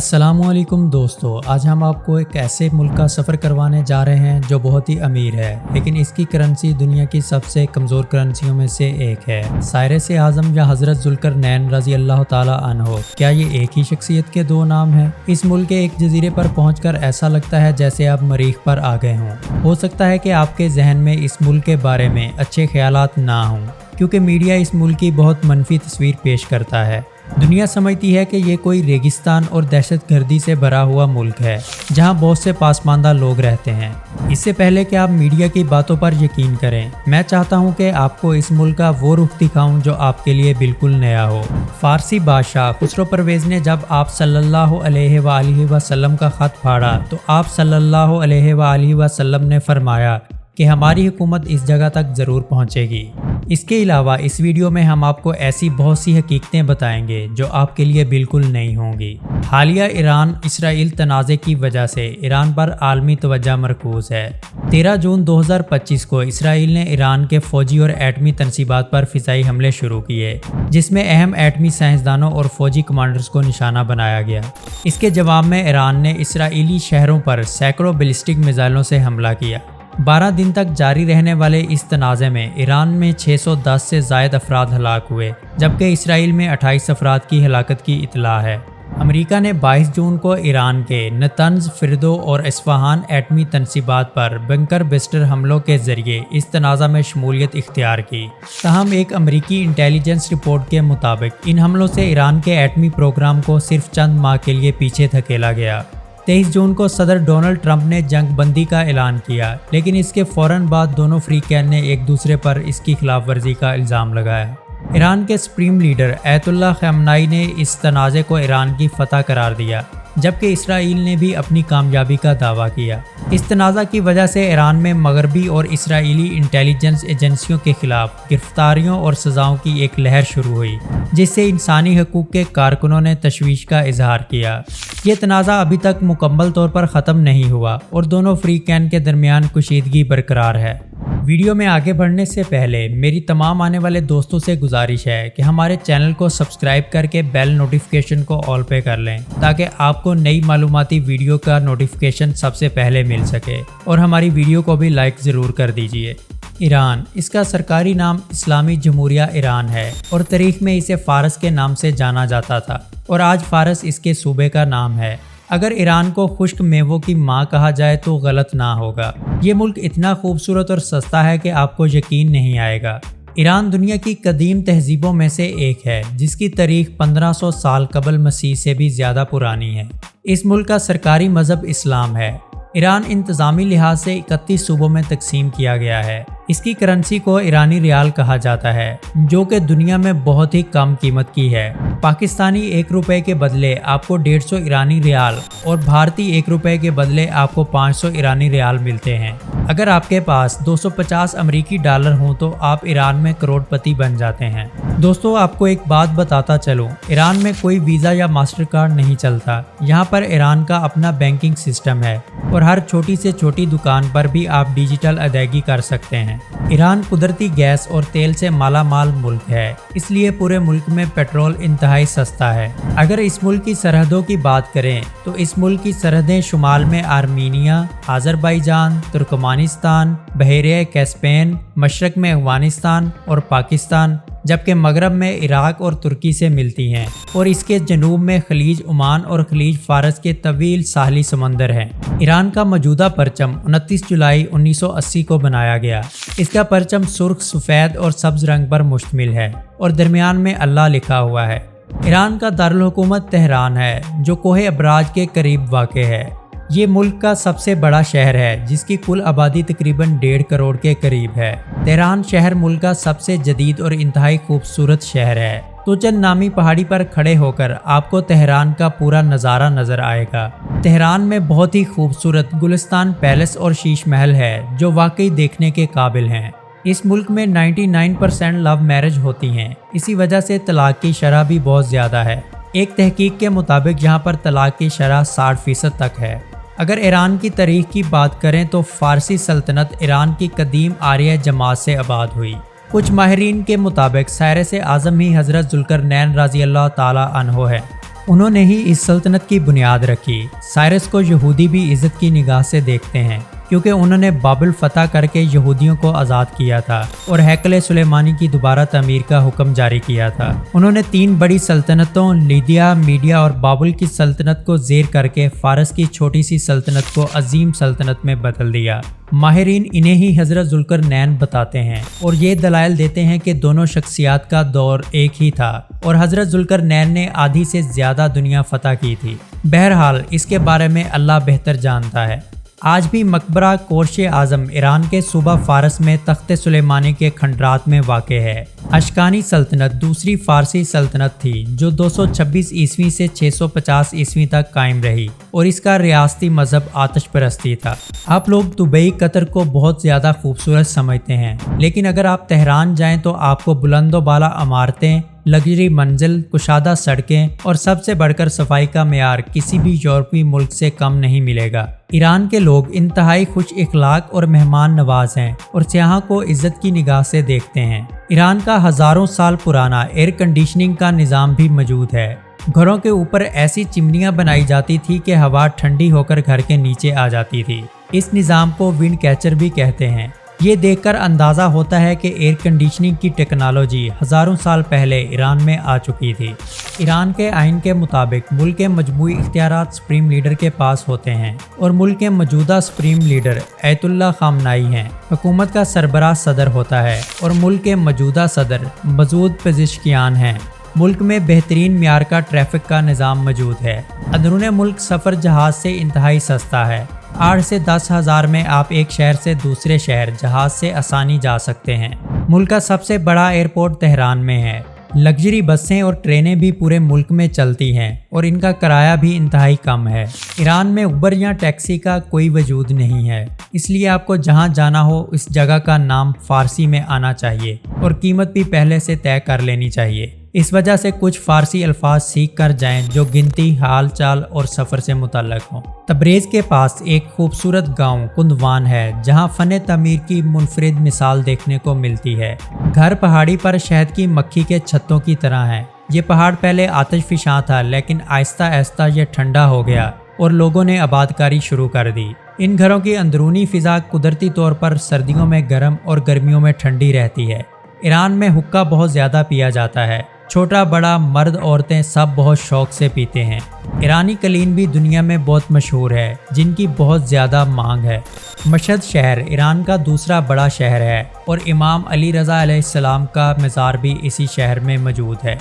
अस्सलामुअलैकुम दोस्तों, आज हम आपको एक ऐसे मुल्क का सफ़र करवाने जा रहे हैं जो बहुत ही अमीर है, लेकिन इसकी करेंसी दुनिया की सबसे कमज़ोर करेंसियों में से एक है। साइरस आज़म या हज़रत ज़ुल्करनैन रज़ी अल्लाह ताला अन्हो, क्या ये एक ही शख्सियत के दो नाम हैं? इस मुल्क के एक जजीरे पर पहुंचकर ऐसा लगता है जैसे आप मरीख पर आ गए हों। हो सकता है कि आपके जहन में इस मुल्क के बारे में अच्छे ख्यालात ना हों, क्योंकि मीडिया इस मुल्क की बहुत मनफी तस्वीर पेश करता है। दुनिया समझती है कि ये कोई रेगिस्तान और दहशतगर्दी से भरा हुआ मुल्क है, जहां बहुत से पासमानदा लोग रहते हैं। इससे पहले कि आप मीडिया की बातों पर यकीन करें, मैं चाहता हूं कि आपको इस मुल्क का वो रुख दिखाऊं जो आपके लिए बिल्कुल नया हो। फारसी बादशाह खुसरो परवेज़ ने जब आप सल्लल्लाहु अलैहि वसल्लम का ख़त फाड़ा तो आप सल्लल्लाहु अलैहि वसल्लम ने फरमाया कि हमारी हुकूमत इस जगह तक ज़रूर पहुंचेगी। इसके अलावा इस वीडियो में हम आपको ऐसी बहुत सी हकीकतें बताएंगे जो आपके लिए बिल्कुल नहीं होंगी। हालिया ईरान इसराइल तनाज़े की वजह से ईरान पर आलमी तवज्जो मरकूज़ है। 13 जून 2025 को इसराइल ने ईरान के फ़ौजी और एटमी तनसीबात पर फ़िज़ाई हमले शुरू किए, जिसमें अहम एटमी साइंसदानों और फ़ौजी कमांडर्स को निशाना बनाया गया। इसके जवाब में ईरान ने इसराइली शहरों पर सैकड़ों बैलिस्टिक मिसाइलों से हमला किया। 12 दिन तक जारी रहने वाले इस तनाज़े में ईरान में 610 से ज़ायद अफराद हलाक हुए, जबकि इसराइल में 28 अफराद की हलाकत की इतला है। अमेरिका ने 22 जून को ईरान के नतंज़, फिरदो और इस्फहान एटमी तनसीबात पर बंकर बस्टर हमलों के जरिए इस तनाज़ा में शमूलियत इख्तियार की। ताहम एक अमरीकी इंटेलिजेंस रिपोर्ट के मुताबिक इन हमलों से ईरान के एटमी प्रोग्राम को सिर्फ चंद माह के लिए पीछे धकेला गया। 23 जून को सदर डोनाल्ड ट्रंप ने जंग बंदी का ऐलान किया, लेकिन इसके फ़ौरन बाद दोनों फ्रीकैन ने एक दूसरे पर इसकी खिलाफ वर्जी का इल्ज़ाम लगाया। ईरान के सुप्रीम लीडर अयतुल्लाह ख़amenei ने इस तनाज़े को ईरान की फ़तह करार दिया, जबकि इसराइल ने भी अपनी कामयाबी का दावा किया। इस तनाज़ा की वजह से ईरान में मगरबी और इसराइली इंटेलिजेंस एजेंसियों के खिलाफ गिरफ्तारियों और सज़ाओं की एक लहर शुरू हुई, जिससे इंसानी हकूक़ के कारकुनों ने तशवीश का इजहार किया। ये तनाज़ा अभी तक मुकम्मल तौर पर ख़त्म नहीं हुआ और दोनों फ्रीकैन के दरमियान कुशीदगी बरकरार है। वीडियो में आगे बढ़ने से पहले मेरी तमाम आने वाले दोस्तों से गुजारिश है कि हमारे चैनल को सब्सक्राइब करके बेल नोटिफिकेशन को ऑल पे कर लें, ताकि आपको नई मालूमाती वीडियो का नोटिफिकेशन सबसे पहले मिल सके, और हमारी वीडियो को भी लाइक ज़रूर कर दीजिए। ईरान, इसका सरकारी नाम इस्लामी जमहूरिया ईरान है और तारीख में इसे फ़ारस के नाम से जाना जाता था, और आज फ़ारस इसके सूबे का नाम है। अगर ईरान को खुश्क मेवों की माँ कहा जाए तो गलत ना होगा। ये मुल्क इतना खूबसूरत और सस्ता है कि आपको यकीन नहीं आएगा। ईरान दुनिया की कदीम तहजीबों में से एक है, जिसकी तारीख 1500 साल कबल मसीह से भी ज़्यादा पुरानी है। इस मुल्क का सरकारी मज़हब इस्लाम है। ईरान इंतज़ामी लिहाज से 31 सूबों में तकसीम किया गया है। इसकी करेंसी को ईरानी रियाल कहा जाता है, जो कि दुनिया में बहुत ही कम कीमत की है। पाकिस्तानी 1 रुपये के बदले आपको 150 ईरानी रियाल और भारतीय 1 रुपये के बदले आपको 500 ईरानी रियाल मिलते हैं। अगर आपके पास 250 अमेरिकी डॉलर हों तो आप ईरान में करोड़पति बन जाते हैं। दोस्तों, आपको एक बात बताता चलूं, ईरान में कोई वीज़ा या मास्टर कार्ड नहीं चलता। यहाँ पर ईरान का अपना बैंकिंग सिस्टम है और हर छोटी से छोटी दुकान पर भी आप डिजिटल अदायगी कर सकते हैं। ईरान कुदरती गैस और तेल से माला माल मुल्क है, इसलिए पूरे मुल्क में पेट्रोल इंतहाई सस्ता है। अगर इस मुल्क की सरहदों की बात करें तो इस मुल्क की सरहदें शुमाल में आर्मीनिया, आज़रबाईजान, तुर्कमानिस्तान, बहरे कैस्पियन, मशरक में अफगानिस्तान और पाकिस्तान, जबकि मगरब में इराक और तुर्की से मिलती हैं, और इसके जनूब में खलीज ओमान और खलीज फारस के तवील साहली समंदर हैं। ईरान का मौजूदा परचम 29 जुलाई 1980 को बनाया गया। इसका परचम सुर्ख, सफ़ेद और सब्ज़ रंग पर मुश्तमिल है और दरमियान में अल्लाह लिखा हुआ है। ईरान का दारुल हुकूमत तेहरान है, जो कोहे अबराज के करीब वाक़े है। ये मुल्क का सबसे बड़ा शहर है, जिसकी कुल आबादी तकरीबन 1.5 करोड़ के करीब है। तेहरान शहर मुल्क का सबसे जदीद और इंतहाई खूबसूरत शहर है। तो चंद नामी पहाड़ी पर खड़े होकर आपको तेहरान का पूरा नज़ारा नज़र आएगा। तेहरान में बहुत ही खूबसूरत गुलिस्तान पैलेस और शीश महल है, जो वाकई देखने के काबिल हैं। इस मुल्क में 99% लव मैरिज होती हैं। इसी वजह से तलाक की शरह भी बहुत ज़्यादा है। एक तहकीक के मुताबिक यहाँ पर तलाक की शरह 60% तक है। अगर ईरान की तारीख की बात करें तो फ़ारसी सल्तनत ईरान की कदीम आर्य जमात से आबाद हुई। कुछ माहिरीन के मुताबिक साइरस आज़म ही हज़रत ज़ुल्करनैन रज़ी अल्लाह ताला अन्हो है। उन्होंने ही इस सल्तनत की बुनियाद रखी। साइरस को यहूदी भी इज्जत की निगाह से देखते हैं क्योंकि उन्होंने बाबिल फतह करके यहूदियों को आज़ाद किया था और हैकल सुलेमानी की दोबारा तमीर का हुक्म जारी किया था। उन्होंने 3 बड़ी सल्तनतों लिदिया, मीडिया और बाबुल की सल्तनत को ज़ेर करके फारस की छोटी सी सल्तनत को अजीम सल्तनत में बदल दिया। माहिरीन इन्हें ही हज़रत ज़ुल्करनैन बताते हैं और ये दलाइल देते हैं कि दोनों शख्सियात का दौर एक ही था और हज़रत ज़ुल्करनैन ने आधी से ज़्यादा दुनिया फतह की थी। बहरहाल इसके बारे में अल्लाह बेहतर जानता है। आज भी मकबरा कोर्श आज़म ईरान के सूबा फारस में तख्त सुलेमानी के खंडरात में वाक़ है। अशकानी सल्तनत दूसरी फ़ारसी सल्तनत थी जो 226 ईस्वी से 650 ईस्वी तक कायम रही और इसका रियासती मज़हब आतिश परस्ती था। आप लोग दुबई कतर को बहुत ज़्यादा खूबसूरत समझते हैं, लेकिन अगर आप तेहरान जाएं तो आपको बुलंदो बाला इमारतें, लग्जरी मंजिल, कुशादा सड़कें और सबसे बढ़कर सफाई का मेयार किसी भी यूरोपीय मुल्क से कम नहीं मिलेगा। ईरान के लोग इंतहाई खुश इखलाक और मेहमान नवाज हैं और सियाह को इज्जत की निगाह से देखते हैं। ईरान का हज़ारों साल पुराना एयर कंडीशनिंग का निज़ाम भी मौजूद है। घरों के ऊपर ऐसी चिमनियां बनाई जाती थी कि हवा ठंडी होकर घर के नीचे आ जाती थी। इस निज़ाम को विंड कैचर भी कहते हैं। ये देखकर अंदाज़ा होता है कि एयर कंडीशनिंग की टेक्नोलॉजी हज़ारों साल पहले ईरान में आ चुकी थी। ईरान के आइन के मुताबिक मुल्क के मजमूई इख्तियारात सुप्रीम लीडर के पास होते हैं और मुल्क के मौजूदा सुप्रीम लीडर अयतुल्ला खामनाई हैं। हुकूमत का सरबराह सदर होता है और मुल्क के मौजूदा सदर मसूद पेज़ेश्कियान हैं। मुल्क में बेहतरीन म्यार का ट्रैफिक का निज़ाम मौजूद है। अंदरूने मुल्क सफ़र जहाज़ से इंतहाई सस्ता है। 8 से 10 हज़ार में आप एक शहर से दूसरे शहर जहाज़ से आसानी जा सकते हैं। मुल्क का सबसे बड़ा एयरपोर्ट तेहरान में है। लग्जरी बसें और ट्रेनें भी पूरे मुल्क में चलती हैं और इनका किराया भी इंतहाई कम है। ईरान में उबर या टैक्सी का कोई वजूद नहीं है, इसलिए आपको जहां जाना हो इस जगह का नाम फ़ारसी में आना चाहिए और कीमत भी पहले से तय कर लेनी चाहिए। इस वजह से कुछ फ़ारसी अल्फाज सीख कर जाएं जो गिनती, हाल चाल और सफ़र से मुतल्लक हों। तबरेज़ के पास एक खूबसूरत गांव कुंदवान है जहां फ़न तमीर की मुनफरिद मिसाल देखने को मिलती है। घर पहाड़ी पर शहद की मक्खी के छत्तों की तरह हैं। ये पहाड़ पहले आतिशफिशां था, लेकिन आहिस्ता आहिस्ता ये ठंडा हो गया और लोगों ने आबादकारी शुरू कर दी। इन घरों की अंदरूनी फ़िज़ा कुदरती तौर पर सर्दियों में गर्म और गर्मियों में ठंडी रहती है। ईरान में हुक्का बहुत ज़्यादा पिया जाता है। छोटा बड़ा, मर्द औरतें सब बहुत शौक से पीते हैं। ईरानी कलीन भी दुनिया में बहुत मशहूर है, जिनकी बहुत ज़्यादा मांग है। मशहद शहर ईरान का दूसरा बड़ा शहर है और इमाम अली रज़ा अलैहिस्सलाम का मज़ार भी इसी शहर में मौजूद है।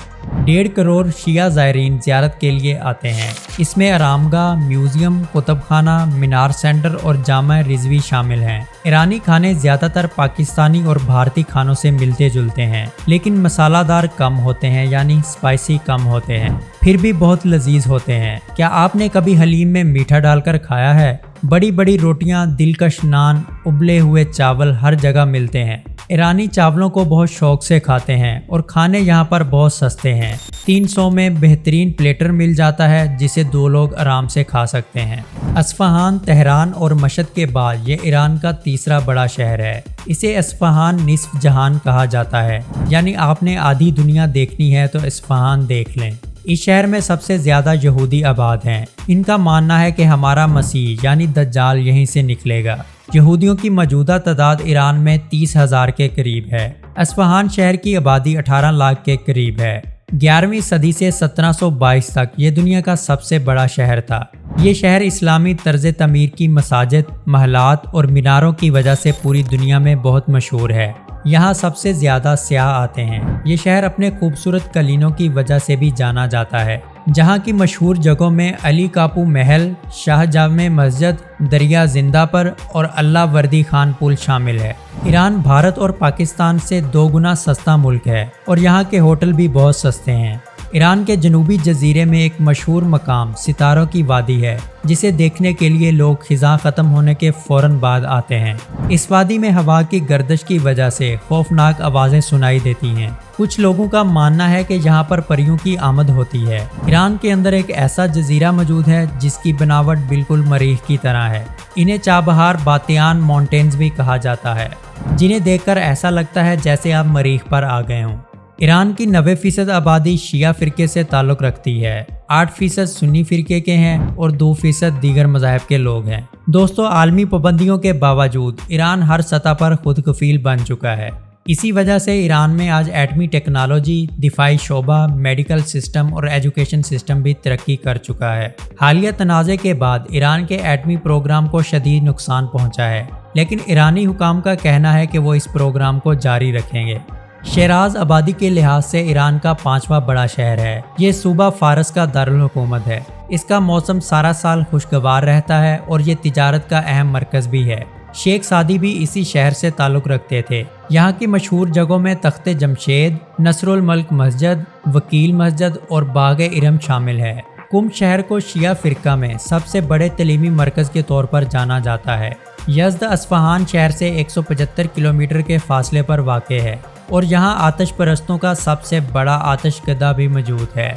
1.5 करोड़ शिया ज़ायरीन ज़ियारत के लिए आते हैं। इसमें आरामगाह, म्यूज़ियम, कुतुबखाना, मीनार सेंटर और जामा रिजवी शामिल हैं। ईरानी खाने ज़्यादातर पाकिस्तानी और भारतीय खानों से मिलते जुलते हैं, लेकिन मसालादार कम होते हैं, यानी स्पाइसी कम होते हैं, फिर भी बहुत लजीज होते हैं। क्या आपने कभी हलीम में मीठा डालकर खाया है? बड़ी बड़ी रोटियां, दिलकश नान, उबले हुए चावल हर जगह मिलते हैं। ईरानी चावलों को बहुत शौक से खाते हैं और खाने यहाँ पर बहुत सस्ते हैं। 300 में बेहतरीन प्लेटर मिल जाता है जिसे 2 लोग आराम से खा सकते हैं। अस्फहान, तेहरान और मशहद के बाद ये ईरान का तीसरा बड़ा शहर है। इसे अस्फहान निस्फ जहान कहा जाता है, यानी आपने आधी दुनिया देखनी है तो अस्फहान देख लें। इस शहर में सबसे ज़्यादा यहूदी आबाद हैं। इनका मानना है कि हमारा मसीह यानी दज्जाल यहीं से निकलेगा। यहूदियों की मौजूदा तादाद ईरान में 30,000 के करीब है। अस्फहान शहर की आबादी 18 लाख के करीब है। 11वीं सदी से 1722 तक ये दुनिया का सबसे बड़ा शहर था। ये शहर इस्लामी तर्ज तमीर की मसाजिद, महलात और मीनारों की वजह से पूरी दुनिया में बहुत मशहूर है। यहाँ सबसे ज़्यादा सियाह आते हैं। ये शहर अपने खूबसूरत कलीनों की वजह से भी जाना जाता है। जहाँ की मशहूर जगहों में अली कापू महल, शाह जामे मस्जिद, दरिया जिंदा पर और अल्लाह वर्दी खान पुल शामिल है। ईरान भारत और पाकिस्तान से 2 गुना सस्ता मुल्क है और यहाँ के होटल भी बहुत सस्ते हैं। ईरान के जनूबी जजीरे में एक मशहूर मकाम सितारों की वादी है, जिसे देखने के लिए लोग खिज़ां ख़त्म होने के फ़ौरन बाद आते हैं। इस वादी में हवा की गर्दिश की वजह से खौफनाक आवाज़ें सुनाई देती हैं। कुछ लोगों का मानना है कि यहाँ पर परियों की आमद होती है। ईरान के अंदर एक ऐसा जजीरा मौजूद है जिसकी बनावट बिल्कुल मरीख की तरह है। इन्हें चाबहार बातियान माउंटेन्स भी कहा जाता है, जिन्हें देखकर ऐसा लगता है जैसे आप मरीख पर आ गए हों। ایران کی 90% آبادی شیعہ فرقے سے تعلق رکھتی ہے، 8% سنی فرقے کے ہیں اور 2% دیگر مذاہب کے لوگ ہیں۔ دوستو، عالمی پابندیوں کے باوجود ایران ہر سطح پر خود کفیل بن چکا ہے۔ اسی وجہ سے ایران میں آج ایٹمی ٹیکنالوجی، دفاعی شعبہ، میڈیکل سسٹم اور ایجوکیشن سسٹم بھی ترقی کر چکا ہے۔ حالیہ تنازع کے بعد ایران کے ایٹمی پروگرام کو شدید نقصان پہنچا ہے، لیکن ایرانی حکام کا کہنا ہے کہ وہ اس پروگرام کو جاری رکھیں گے۔ شیراز آبادی کے لحاظ سے ایران کا 5واں بڑا شہر ہے۔ یہ صوبہ فارس کا دارالحکومت ہے۔ اس کا موسم سارا سال خوشگوار رہتا ہے اور یہ تجارت کا اہم مرکز بھی ہے۔ شیخ سعدی بھی اسی شہر سے تعلق رکھتے تھے۔ یہاں کی مشہور جگہوں میں تخت جمشید، نصر الملک مسجد، وکیل مسجد اور باغ ارم شامل ہے۔ قم شہر کو شیعہ فرقہ میں سب سے بڑے تعلیمی مرکز کے طور پر جانا جاتا ہے۔ یزد اصفہان شہر سے 175 کلومیٹر کے فاصلے پر واقع ہے اور یہاں آتش پرستوں کا سب سے بڑا آتش کدہ بھی موجود ہے۔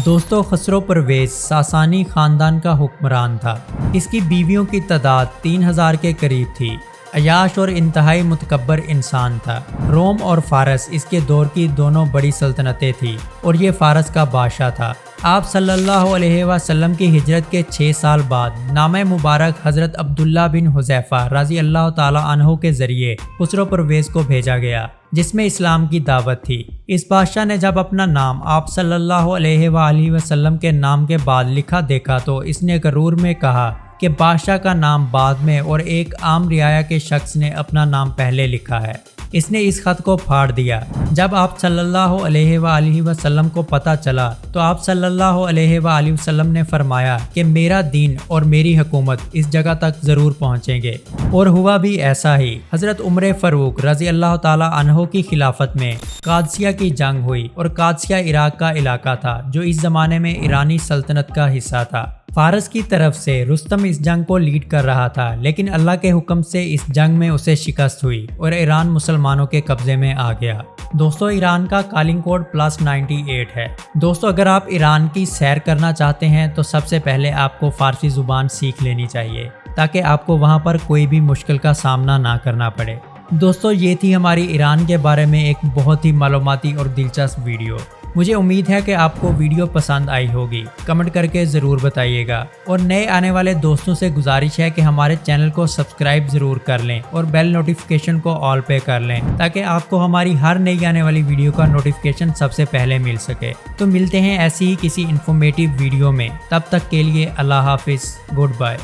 دوستو، خسرو پرویز ساسانی خاندان کا حکمران تھا۔ اس کی بیویوں کی تعداد 3000 کے قریب تھی۔ عیاش اور انتہائی متکبر انسان تھا۔ روم اور فارس اس کے دور کی دونوں بڑی سلطنتیں تھیں اور یہ فارس کا بادشاہ تھا۔ آپ صلی اللہ علیہ وسلم کی ہجرت کے 6 سال بعد نامہ مبارک حضرت عبداللہ بن حذیفہ رضی اللہ تعالی عنہ کے ذریعے خسرو پرویز کو بھیجا گیا، جس میں اسلام کی دعوت تھی۔ اس بادشاہ نے جب اپنا نام آپ صلی اللہ علیہ وآلہ وسلم کے نام کے بعد لکھا دیکھا تو اس نے غرور میں کہا کہ بادشاہ کا نام بعد میں اور ایک عام رعایا کے شخص نے اپنا نام پہلے لکھا ہے۔ اس نے اس خط کو پھاڑ دیا۔ جب آپ صلی اللہ علیہ وآلہ وسلم کو پتہ چلا تو آپ صلی اللہ علیہ وآلہ وسلم نے فرمایا کہ میرا دین اور میری حکومت اس جگہ تک ضرور پہنچیں گے، اور ہوا بھی ایسا ہی۔ حضرت عمر فاروق رضی اللہ تعالی عنہ کی خلافت میں قادسیہ کی جنگ ہوئی، اور قادسیہ عراق کا علاقہ تھا جو اس زمانے میں ایرانی سلطنت کا حصہ تھا۔ فارس کی طرف سے رستم اس جنگ کو لیڈ کر رہا تھا، لیکن اللہ کے حکم سے اس جنگ میں اسے شکست ہوئی اور ایران مسلمانوں کے قبضے میں آ گیا۔ دوستو، ایران کا کالنگ کوڈ +98 ہے۔ دوستو، اگر آپ ایران کی سیر کرنا چاہتے ہیں تو سب سے پہلے آپ کو فارسی زبان سیکھ لینی چاہیے تاکہ آپ کو وہاں پر کوئی بھی مشکل کا سامنا نہ کرنا پڑے۔ دوستو، یہ تھی ہماری ایران کے بارے میں ایک بہت ہی معلوماتی اور دلچسپ ویڈیو۔ مجھے امید ہے کہ آپ کو ویڈیو پسند آئی ہوگی۔ کمنٹ کر کے ضرور بتائیے گا، اور نئے آنے والے دوستوں سے گزارش ہے کہ ہمارے چینل کو سبسکرائب ضرور کر لیں اور بیل نوٹیفیکیشن کو آل پہ کر لیں تاکہ آپ کو ہماری ہر نئی آنے والی ویڈیو کا نوٹیفیکیشن سب سے پہلے مل سکے۔ تو ملتے ہیں ایسی ہی کسی انفارمیٹیو ویڈیو میں، تب تک کے لیے اللہ حافظ، گڈ بائے۔